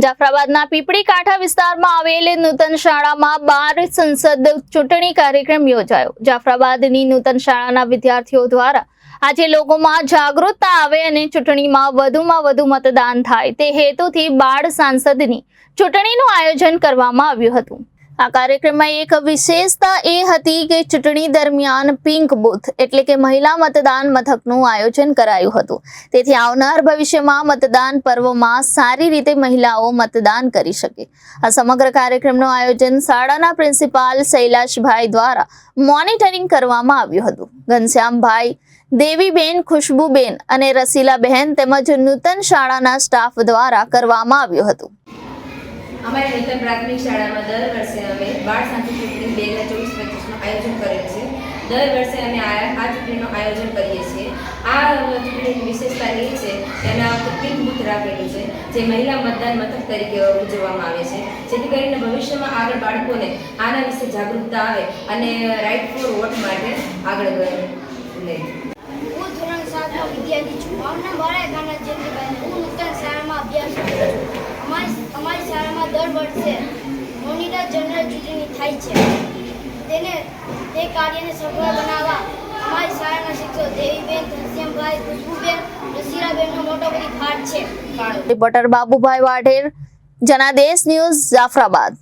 જાફરાબાદના પીપળી કાંઠા વિસ્તારમાં આવેલ નૂતન શાળામાં 12 સંસદ ચૂંટણી કાર્યક્રમ યોજાયો। જાફરાબાદની નૂતન શાળાના વિદ્યાર્થીઓ દ્વારા આજે લોકોમાં જાગૃતતા આવે અને ચૂંટણીમાં વધુમાં વધુ મતદાન થાય તે હેતુથી 12 સાંસદની ચૂંટણીનું આયોજન કરવામાં આવ્યું હતું। આ કાર્યક્રમમાં એક વિશેષતા એ હતી કે ચૂંટણી દરમિયાન પિંક બૂથ એટલે કે મહિલા મતદાન મથકનું આયોજન કરાયું હતું, તેથી આવનાર ભવિષ્યમાં મતદાન પર્વમાં સારી રીતે મહિલાઓ મતદાન કરી શકે। આ સમગ્ર કાર્યક્રમનું આયોજન શાળાના પ્રિન્સિપાલ શૈલાશભાઈ દ્વારા મોનિટરિંગ કરવામાં આવ્યું હતું। ઘનશ્યામભાઈ, દેવીબેન, ખુશ્બુબેન અને રસીલાબહેન તેમજ નૂતન શાળાના સ્ટાફ દ્વારા કરવામાં આવ્યું હતું। અમારી નૂતન પ્રાથમિક શાળામાં દર વર્ષે અમે 12 સાંસદ ચૂંટણી 2024-25નું આયોજન કરેલ છે। દર વર્ષે અમે આ ચૂંટણીનું આયોજન કરીએ છીએ। આ ચૂંટણીની વિશેષતા એ છે કે અમે આ વખતે પિંક બૂથ રાખેલું છે, જે મહિલા મતદાન મથક તરીકે ઉજવવામાં આવે છે, જેથી કરીને ભવિષ્યમાં આગળ બાળકોને આના વિશે જાગૃતતા આવે અને રાઇટ ફોર વોટ માટે આગળ લે। હું ધોરણ 7નો વિદ્યાર્થી છું। મારું નામ બાળા ગાના જયંતિભાઈ। હું નૂતન શાળામાં અભ્યાસ કરું છું। અમારી શાળામાં દર વર્ષે મોનિટર જનરલ ચૂંટણી થાય છે। તે કાર્યને સફળ બનાવવા અમારી શાળાના શિક્ષકો દેવીબેન, ઘનશ્યામભાઈ, ખુશ્બુબેન, રસીલાબેનનો મોટો બધી ફાળો છે। Reporter Babubhai Vadher, Janadesh news, Jafrabad.